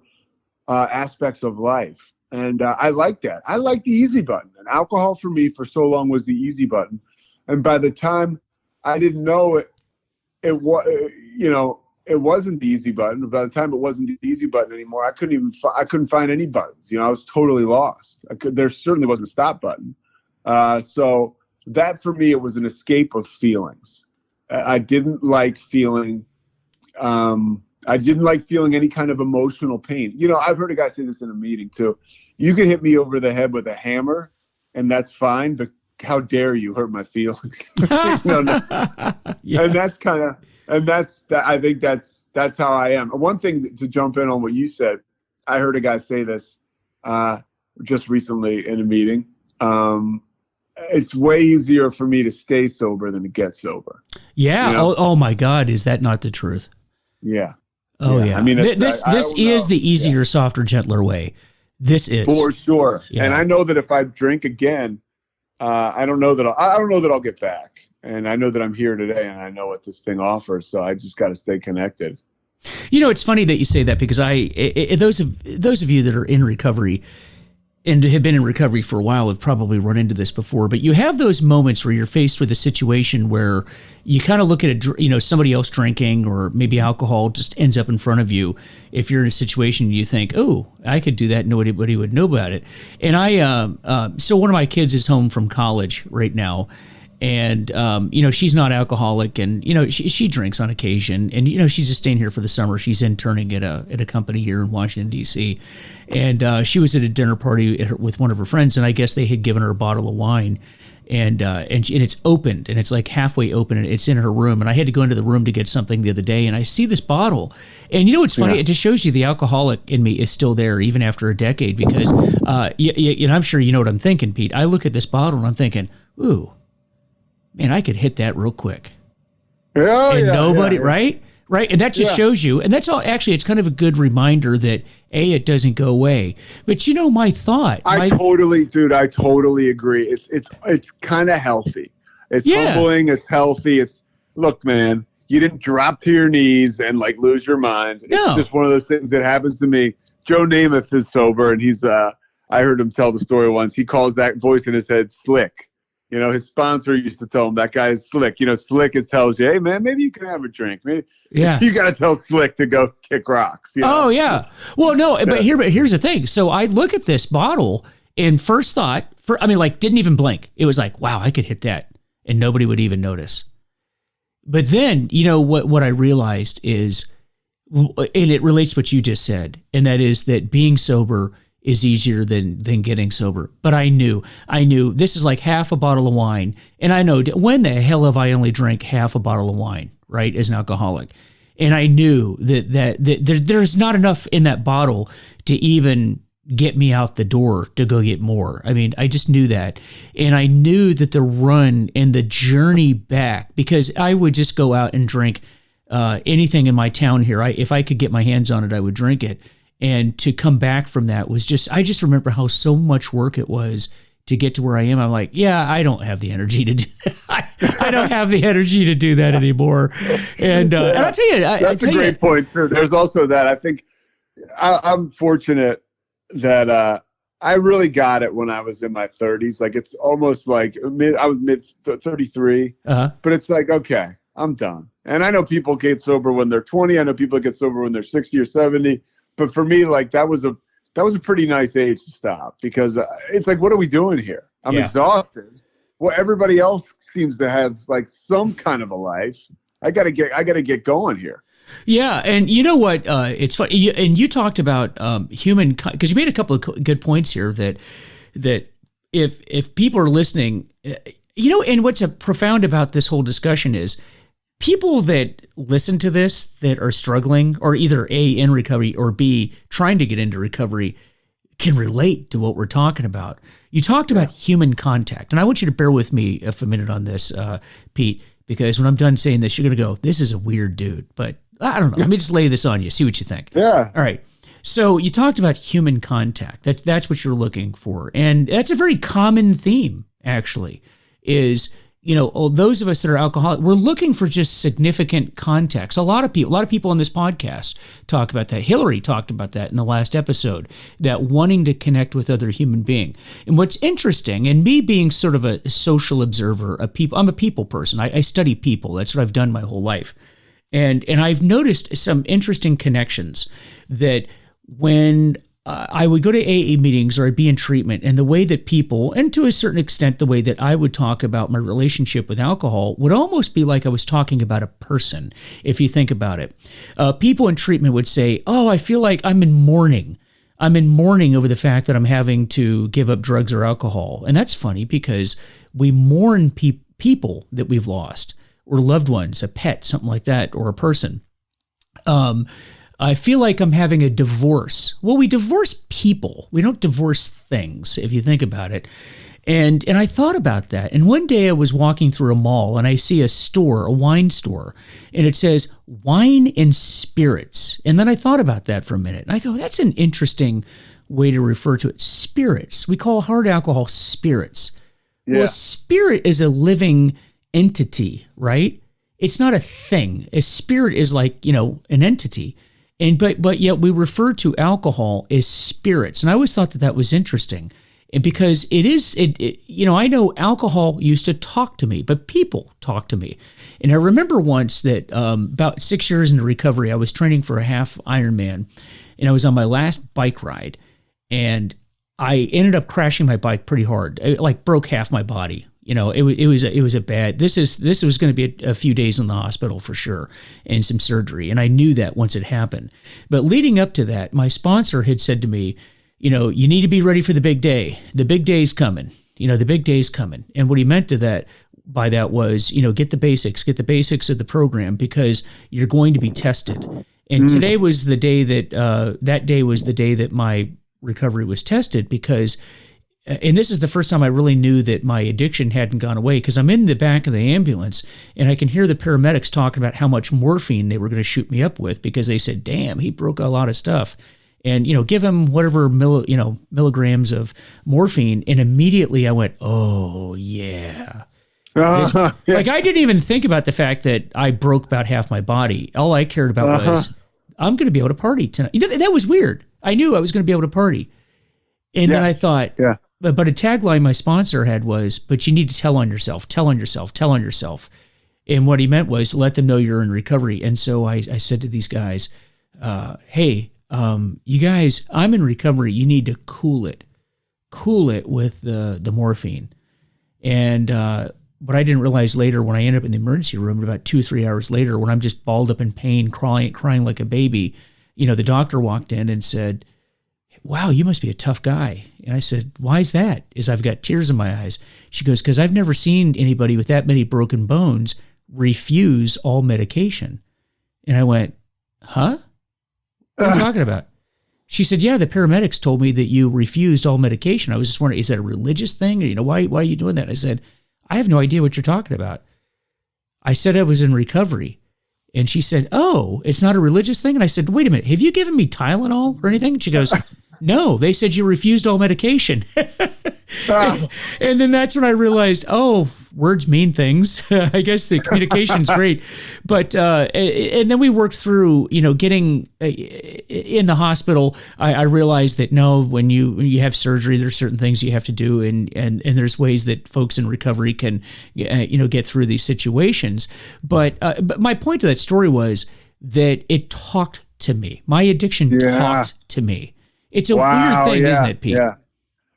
aspects of life. And I like that. I like the easy button. And alcohol for me for so long was the easy button. And by the time I didn't know it wasn't the easy button. By the time it wasn't the easy button anymore, I couldn't find any buttons. I was totally lost. There certainly wasn't a stop button. So that for me, it was an escape of feelings. I didn't like feeling any kind of emotional pain. I've heard a guy say this in a meeting too. You can hit me over the head with a hammer and that's fine, but how dare you hurt my feelings? Yeah. And I think that's how I am. One thing to jump in on what you said, I heard a guy say this just recently in a meeting. It's way easier for me to stay sober than to get sober. Yeah. Oh my God. Is that not the truth? Yeah. Oh yeah. I mean, this is the easier, softer, gentler way. This is for sure. Yeah. And I know that if I drink again, I don't know that I'll get back. And I know that I'm here today and I know what this thing offers. So I just got to stay connected. It's funny that you say that, because those of you that are in recovery and have been in recovery for a while have probably run into this before, but you have those moments where you're faced with a situation where you kind of look at somebody else drinking, or maybe alcohol just ends up in front of you. If you're in a situation, you think, oh, I could do that. Nobody would know about it. And so one of my kids is home from college right now. And, she's not alcoholic, and, she drinks on occasion, and, she's just staying here for the summer. She's interning at a company here in Washington, D.C. And she was at a dinner party with one of her friends, and I guess they had given her a bottle of wine, and it's opened, and it's like halfway open, and it's in her room. And I had to go into the room to get something the other day, and I see this bottle. And what's funny? Yeah. It just shows you the alcoholic in me is still there, even after a decade, because, I'm sure you know what I'm thinking, Pete. I look at this bottle, and I'm thinking, ooh, man, I could hit that real quick. Nobody, right? Right. And that just shows you, and that's all, actually, it's kind of a good reminder that it doesn't go away. But my thought. I totally agree. It's kind of healthy. It's humbling. It's healthy. Look, man, you didn't drop to your knees and like lose your mind. No. It's just one of those things that happens to me. Joe Namath is sober, and he's I heard him tell the story once. He calls that voice in his head slick. You know, his sponsor used to tell him that guy is slick. You know, slick tells you, hey man, maybe you can have a drink. Maybe you got to tell Slick to go kick rocks. You know? Oh yeah. Well, no, but here's the thing. So I look at this bottle and first thought, didn't even blink. It was like, wow, I could hit that and nobody would even notice. But then, you know, what I realized is, and it relates to what you just said, and that is that being sober is easier than getting sober. But I knew this is like half a bottle of wine. And I know, when the hell have I only drank half a bottle of wine, right, as an alcoholic? And I knew that there's not enough in that bottle to even get me out the door to go get more. I mean, I just knew that. And I knew that the run and the journey back, because I would just go out and drink anything in my town here. If I could get my hands on it, I would drink it. And to come back from that was I just remember how so much work it was to get to where I am. I'm like, yeah, I don't have the energy to do that. I don't have the energy to do that anymore. And I'll tell you, that's a great point too. There's also that. I think I'm fortunate that I really got it when I was in my 30s. Like it's almost like I was mid 33, but it's like, okay, I'm done. And I know people get sober when they're 20. I know people get sober when they're 60 or 70. But for me, like that was a pretty nice age to stop, because it's like, what are we doing here? I'm exhausted. Well, everybody else seems to have like some kind of a life. I gotta get going here. Yeah, and you know what? It's funny, and you talked about human, because you made a couple of good points here that if people are listening, you know, and what's profound about this whole discussion is, people that listen to this that are struggling, or either A, in recovery, or B, trying to get into recovery, can relate to what we're talking about. You talked about human contact, and I want you to bear with me for a minute on this, Pete, because when I'm done saying this, you're going to go, this is a weird dude, but I don't know. Let me just lay this on you, see what you think. Yeah. All right. So you talked about human contact. That's what you're looking for. And that's a very common theme, actually, is, you know, those of us that are alcoholic, we're looking for just significant context. A lot of people on this podcast talk about that. Hillary talked about that in the last episode, that wanting to connect with other human being. And what's interesting, and me being sort of a social observer of people, I'm a people person. I study people. That's what I've done my whole life. And I've noticed some interesting connections that when I would go to AA meetings or I'd be in treatment, and the way that people, and to a certain extent, the way that I would talk about my relationship with alcohol would almost be like I was talking about a person, if you think about it. People in treatment would say, oh, I feel like I'm in mourning. I'm in mourning over the fact that I'm having to give up drugs or alcohol. And that's funny, because we mourn people that we've lost, or loved ones, a pet, something like that, or a person. I feel like I'm having a divorce. Well, we divorce people. We don't divorce things, if you think about it. And I thought about that. And one day I was walking through a mall and I see a store, a wine store, and it says wine and spirits. And then I thought about that for a minute. And I go, that's an interesting way to refer to it. Spirits. We call hard alcohol spirits. Yeah. Well, a spirit is a living entity, right? It's not a thing. A spirit is like, you know, an entity. And but yet we refer to alcohol as spirits. And I always thought that was interesting, because you know, I know alcohol used to talk to me, but people talk to me. And I remember once that about 6 years into recovery, I was training for a half Ironman, and I was on my last bike ride, and I ended up crashing my bike pretty hard. It like broke half my body. You know, it was a bad. This was going to be a few days in the hospital for sure, and some surgery. And I knew that once it happened. But leading up to that, my sponsor had said to me, you know, you need to be ready for the big day. The big day's coming. You know, the big day's coming. And what he meant by that was, you know, get the basics of the program, because you're going to be tested. And today was the day that day was the day that my recovery was tested, because. And this is the first time I really knew that my addiction hadn't gone away, because I'm in the back of the ambulance and I can hear the paramedics talking about how much morphine they were going to shoot me up with, because they said, damn, he broke a lot of stuff. And, you know, give him whatever milligrams of morphine. And immediately I went, oh, yeah. Yeah. Like, I didn't even think about the fact that I broke about half my body. All I cared about was, I'm going to be able to party tonight. That was weird. I knew I was going to be able to party. And then I thought, but a tagline my sponsor had was, but you need to tell on yourself, tell on yourself, tell on yourself. And what he meant was let them know you're in recovery. And so I said to these guys, hey, you guys, I'm in recovery. You need to cool it with the morphine. And what I didn't realize later when I ended up in the emergency room, about 2 or 3 hours later, when I'm just balled up in pain, crying like a baby, the doctor walked in and said, wow, you must be a tough guy. And I said, why is that? I've got tears in my eyes. She goes, because I've never seen anybody with that many broken bones refuse all medication. And I went, huh? What are you talking about? She said, yeah, the paramedics told me that you refused all medication. I was just wondering, is that a religious thing? Why are you doing that? I said, I have no idea what you're talking about. I said I was in recovery. And she said, oh, it's not a religious thing? And I said, wait a minute, have you given me Tylenol or anything? And she goes, no, they said you refused all medication. And then that's when I realized, oh, words mean things. I guess the communication's great. But, and then we worked through, getting in the hospital. I realized that no, when you have surgery, there's certain things you have to do. And there's ways that folks in recovery can, get through these situations. But my point to that story was that it talked to me. My addiction talked to me. It's a weird thing, isn't it, Pete? Yeah.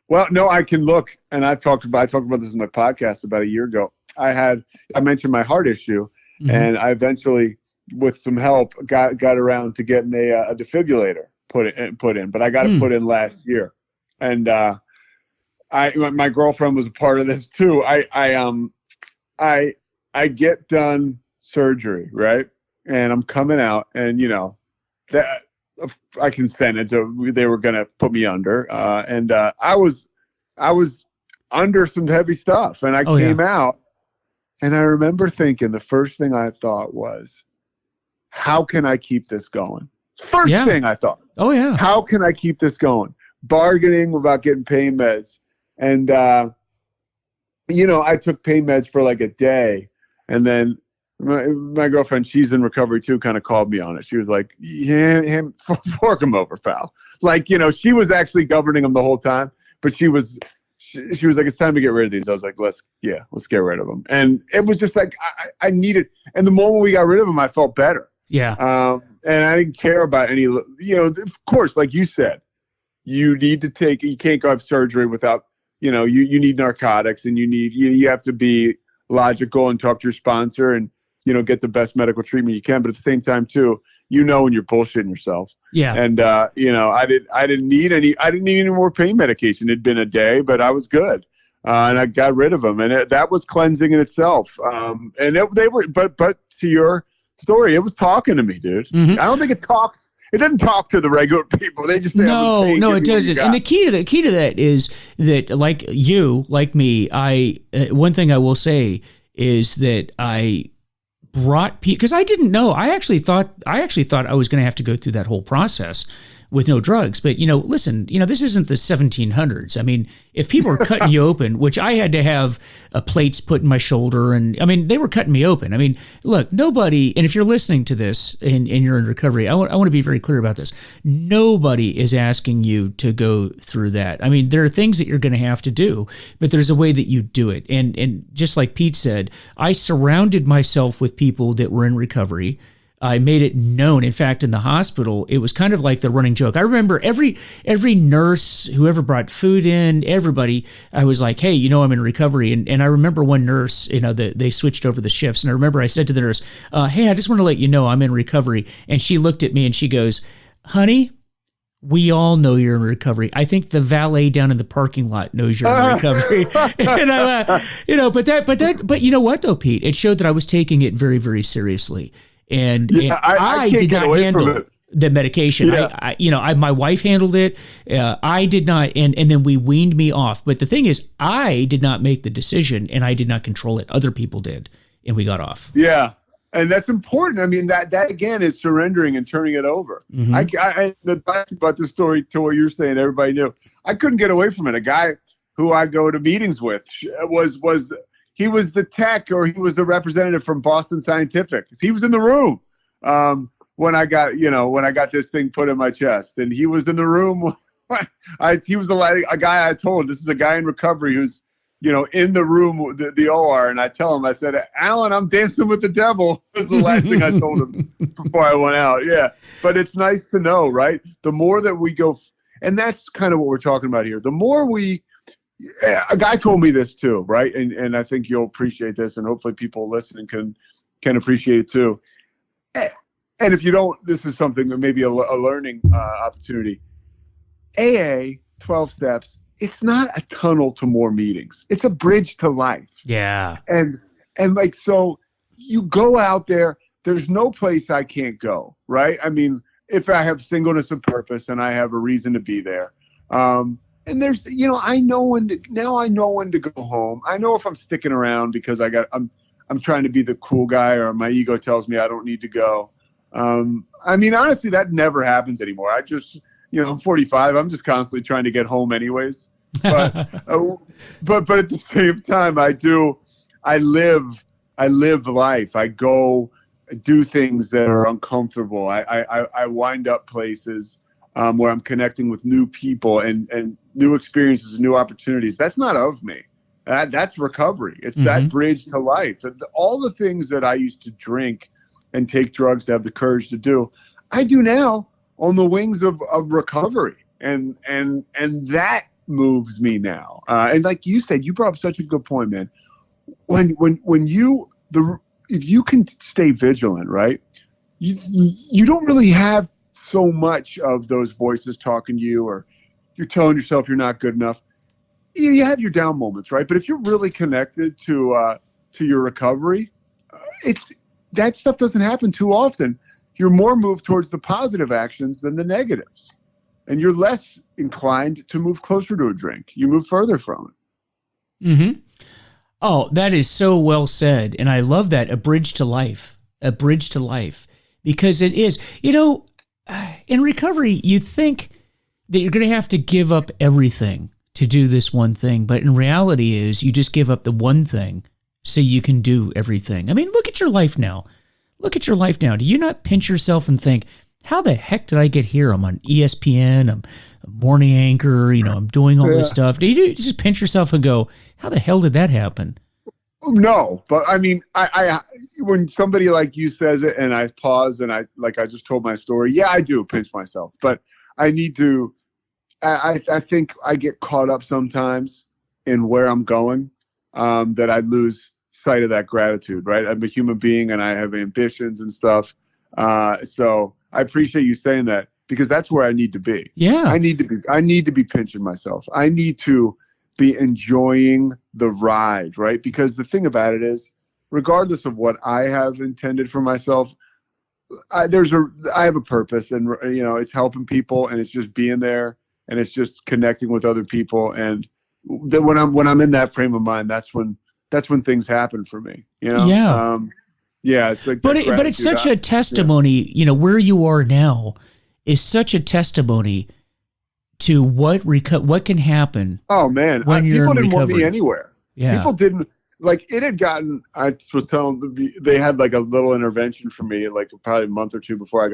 Well, no, I can look, and I talked about this in my podcast about a year ago. I mentioned my heart issue, and I eventually, with some help, got around to getting a defibrillator put in, but I got it put in last year. And my girlfriend was a part of this too. I get done surgery, right, and I'm coming out, and that. I consented to. They were going to put me under, and I was under some heavy stuff, and I came out, and I remember thinking the first thing I thought was, how can I keep this going? First thing I thought. Oh yeah. How can I keep this going? Bargaining about getting pain meds, and I took pain meds for like a day, and then. My girlfriend, she's in recovery too, kind of called me on it. She was like, fork him over, pal. Like, she was actually governing him the whole time, but she was like, it's time to get rid of these. I was like, let's get rid of them. And it was just like, I needed, and the moment we got rid of them, I felt better. Yeah. And I didn't care about any, of course, like you said, you can't go have surgery without, you need narcotics, and you have to be logical and talk to your sponsor and, get the best medical treatment you can. But at the same time too, when you're bullshitting yourself. Yeah. And, I didn't need any more pain medication. It'd been a day, but I was good. And I got rid of them, and that was cleansing in itself. And they were, but to your story, it was talking to me, dude. Mm-hmm. I don't think it talks. It doesn't talk to the regular people. They just say, no, it doesn't. And the key to that is that, like you, like me, one thing I will say is that I brought people, because I didn't know. I actually thought I was going to have to go through that whole process with no drugs. But, listen, this isn't the 1700s. I mean, if people are cutting you open, which I had to have plates put in my shoulder, and I mean, they were cutting me open. I mean, look, nobody, and if you're listening to this and you're in recovery, I want to be very clear about this. Nobody is asking you to go through that. I mean, there are things that you're going to have to do, but there's a way that you do it. And just like Pete said, I surrounded myself with people that were in recovery. I made it known. In fact, in the hospital, it was kind of like the running joke. I remember every nurse, whoever brought food in, everybody, I was like, hey, I'm in recovery. And I remember one nurse, they switched over the shifts. And I remember I said to the nurse, hey, I just want to let you know I'm in recovery. And she looked at me and she goes, honey, we all know you're in recovery. I think the valet down in the parking lot knows you're in recovery. And but you know what though, Pete? It showed that I was taking it very, very seriously. And I did not handle the medication. Yeah. My wife handled it. I did not, and then we weaned me off. But the thing is, I did not make the decision, and I did not control it. Other people did, and we got off. Yeah, and that's important. I mean, that again is surrendering and turning it over. Mm-hmm. The best about this story to what you're saying, everybody knew. I couldn't get away from it. A guy who I go to meetings with was. he was the tech, or he was the representative from Boston Scientific. He was in the room when I got this thing put in my chest, and he was in the room. He was a guy I told, this is a guy in recovery who's, in the room, the OR, and I tell him, I said, Alan, I'm dancing with the devil. Was the last thing I told him before I went out. Yeah, but it's nice to know, right? The more that we go, and that's kind of what we're talking about here. The more a guy told me this too, right? And I think you'll appreciate this, and hopefully people listening can appreciate it too. And if you don't, this is something that maybe a learning opportunity. AA, 12 steps, it's not a tunnel to more meetings. It's a bridge to life. Yeah. And like, so you go out there, there's no place I can't go, right? I mean, if I have singleness of purpose and I have a reason to be there. And there's, I know when to go home. I know if I'm sticking around because I'm trying to be the cool guy, or my ego tells me I don't need to go. I mean, honestly, that never happens anymore. I just, I'm 45. I'm just constantly trying to get home anyways. But but at the same time, I live life. I go do things that are uncomfortable. I wind up places where I'm connecting with new people and new experiences, new opportunities. That's not of me. That's recovery. It's that bridge to life. All the things that I used to drink and take drugs to have the courage to do, I do now on the wings of recovery. And that moves me now. And like you said, you brought up such a good point, man. If you can stay vigilant, right? You don't really have so much of those voices talking to you, or you're telling yourself you're not good enough. You have your down moments, right? But if you're really connected to your recovery, that stuff doesn't happen too often. You're more moved towards the positive actions than the negatives. And you're less inclined to move closer to a drink. You move further from it. Mm-hmm. Oh, that is so well said. And I love that, a bridge to life, because it is, in recovery, you think that you're going to have to give up everything to do this one thing. But in reality is you just give up the one thing so you can do everything. I mean, look at your life now. Do you not pinch yourself and think, how the heck did I get here? I'm on ESPN, I'm a morning anchor, I'm doing all this stuff. Do you just pinch yourself and go, how the hell did that happen? No, but I mean, I when somebody like you says it and I pause and I just told my story, yeah, I do pinch myself, but I need to, I think I get caught up sometimes in where I'm going, that I lose sight of that gratitude, right? I'm a human being and I have ambitions and stuff. So I appreciate you saying that, because that's where I need to be. Yeah. I need to be pinching myself. I need to be enjoying the ride, right? Because the thing about it is, regardless of what I have intended for myself, I have a purpose, and it's helping people, and it's just being there, and it's just connecting with other people. And then when I'm in that frame of mind, that's when things happen for me. Yeah. Yeah, it's like, but it's such a testimony. Where you are now is such a testimony to what can happen. Oh man, when you're people in didn't want recovery. me anywhere. Yeah, people didn't it had gotten. I was telling them, they had like a little intervention for me, like probably a month or two before I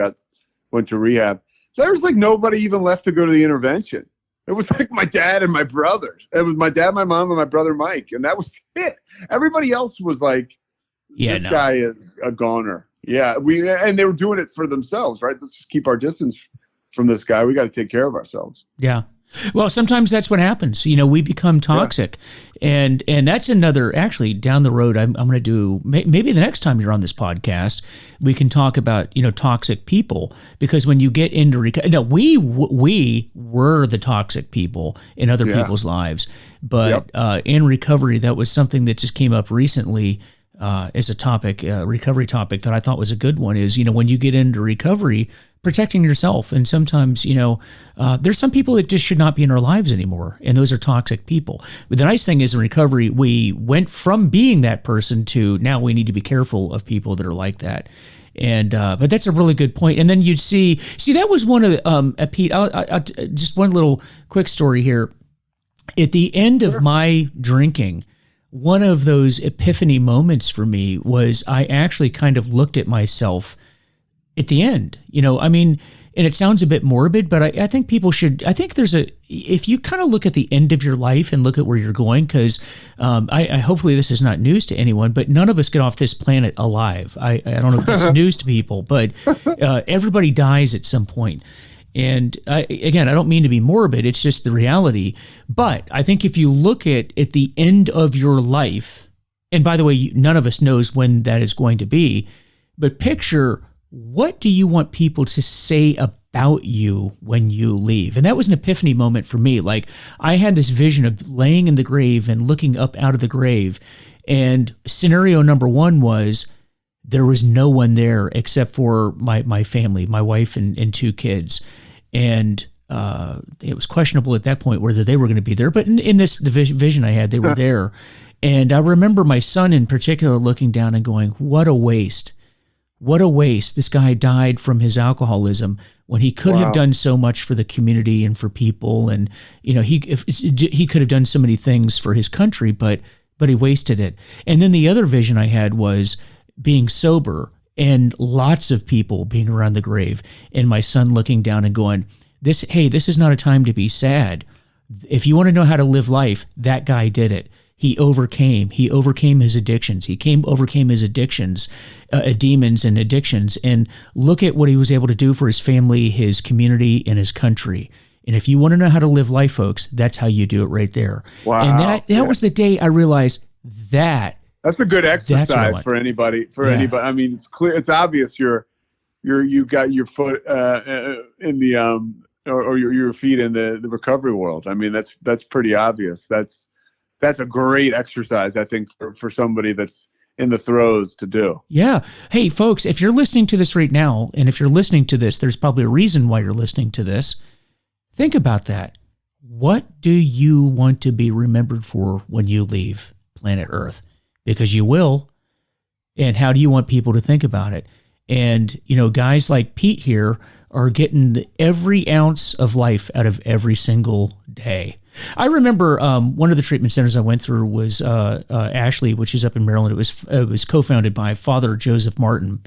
went to rehab. There was like nobody even left to go to the intervention. It was like my dad and my brothers. It was my dad, my mom, and my brother Mike, and that was it. Everybody else was like, this guy is a goner. Yeah, and they were doing it for themselves, right? Let's just keep our distance from this guy. We got to take care of ourselves. Yeah. Well, sometimes that's what happens. We become toxic, and that's another. Actually, down the road, I'm going to do maybe the next time you're on this podcast, we can talk about toxic people, because when you get into we were the toxic people in other people's lives, but in recovery, that was something that just came up recently. As a topic, recovery topic that I thought was a good one is, when you get into recovery, protecting yourself. And sometimes, there's some people that just should not be in our lives anymore. And those are toxic people. But the nice thing is, in recovery, we went from being that person to now we need to be careful of people that are like that. And but that's a really good point. And then you'd see that was one of Pete. I'll just one little quick story here. At the end of my drinking, one of those epiphany moments for me was I actually kind of looked at myself at the end. I mean, and it sounds a bit morbid, but I think people should, if you kind of look at the end of your life and look at where you're going, because I hopefully this is not news to anyone, but none of us get off this planet alive. I don't know if that's news to people, but everybody dies at some point. And I don't mean to be morbid, it's just the reality. But I think if you look at the end of your life, and by the way, none of us knows when that is going to be, but picture, what do you want people to say about you when you leave? And that was an epiphany moment for me. Like, I had this vision of laying in the grave and looking up out of the grave. And scenario number one was there was no one there except for my family, my wife and two kids. And it was questionable at that point whether they were going to be there. But in the vision I had, they were there. And I remember my son in particular looking down and going, what a waste. What a waste. This guy died from his alcoholism when he could have done so much for the community and for people. And, he could have done so many things for his country, but he wasted it. And then the other vision I had was being sober and lots of people being around the grave, and my son looking down and going, this is not a time to be sad. If you want to know how to live life, that guy did it. He overcame his addictions. Overcame his addictions, demons and addictions. And look at what he was able to do for his family, his community, and his country. And if you want to know how to live life, folks, that's how you do it right there. Wow. And that was the day I realized that. That's a good exercise for anybody. Anybody. I mean, it's clear. It's obvious you got your foot in the or your feet in the recovery world. I mean, that's pretty obvious. That's a great exercise, I think, for somebody that's in the throes to do. Yeah. Hey, folks, if you're listening to this right now, and if you're listening to this, there's probably a reason why you're listening to this. Think about that. What do you want to be remembered for when you leave planet Earth? Because you will. And how do you want people to think about it? And, guys like Pete here are getting every ounce of life out of every single day. I remember one of the treatment centers I went through was Ashley, which is up in Maryland. It was co-founded by Father Joseph Martin.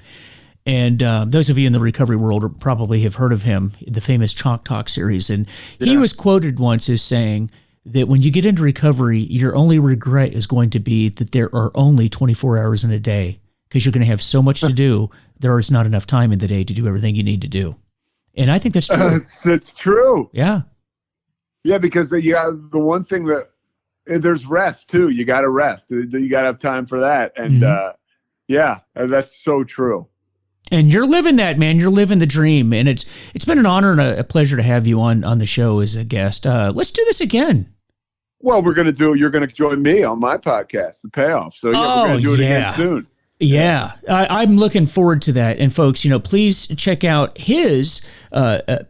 And those of you in the recovery world probably have heard of him, the famous Chalk Talk series. And he was quoted once as saying that when you get into recovery, your only regret is going to be that there are only 24 hours in a day, because you're going to have so much to do. There is not enough time in the day to do everything you need to do. And I think that's true. It's true. Yeah. Yeah, because the one thing that there's rest too. You got to rest. You got to have time for that. And that's so true. And you're living that, man. You're living the dream. And it's been an honor and a pleasure to have you on the show as a guest. Let's do this again. Well, you're going to join me on my podcast, The Payoff. So we're going to do it again soon. Yeah, I'm looking forward to that. And folks, please check out his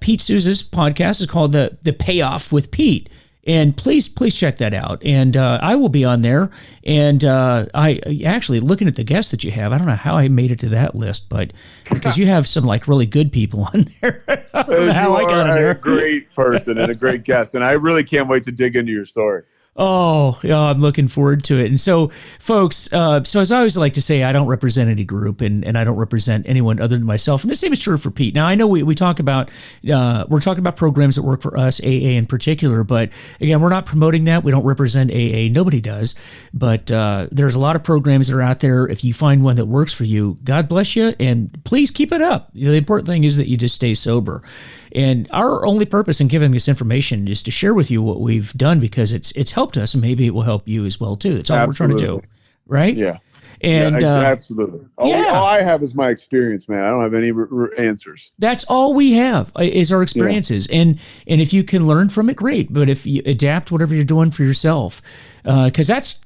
Pete Sousa's podcast. It's called the Payoff with Pete. And please check that out. And I will be on there. And I actually, looking at the guests that you have, I don't know how I made it to that list, but because you have some really good people on there. I don't know how I got in there. A great person and a great guest. And I really can't wait to dig into your story. Oh, yeah, I'm looking forward to it. And so, folks, so as I always like to say, I don't represent any group, and I don't represent anyone other than myself. And the same is true for Pete. Now, I know we talk about, we're talking about programs that work for us, AA in particular, but again, we're not promoting that. We don't represent AA. Nobody does. But there's a lot of programs that are out there. If you find one that works for you, God bless you, and please keep it up. The important thing is that you just stay sober. And our only purpose in giving this information is to share with you what we've done, because it's helped us, and maybe it will help you as well too. That's all we're trying to do, right? Yeah. And absolutely. All I have is my experience, man. I don't have any answers. That's all we have is our experiences, and if you can learn from it, great. But if you adapt whatever you're doing for yourself, because that's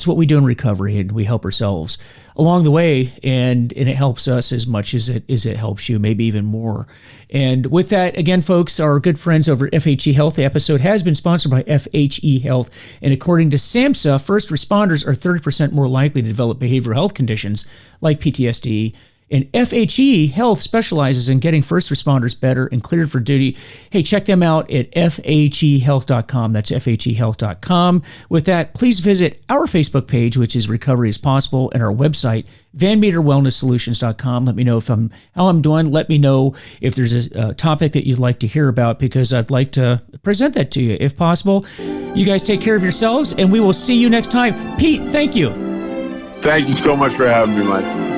what we do in recovery, and we help ourselves along the way, and it helps us as much as it helps you, maybe even more. And with that, again, folks, our good friends over at FHE Health, the episode has been sponsored by FHE Health. And according to SAMHSA, first responders are 30% more likely to develop behavioral health conditions like PTSD And FHE Health specializes in getting first responders better and cleared for duty. Hey, check them out at fhehealth.com. That's fhehealth.com. With that, please visit our Facebook page, which is Recovery is Possible, and our website, VanMeterWellnessSolutions.com. Let me know how I'm doing. Let me know if there's a topic that you'd like to hear about, because I'd like to present that to you if possible. You guys take care of yourselves, and we will see you next time. Pete, thank you. Thank you so much for having me, Mike.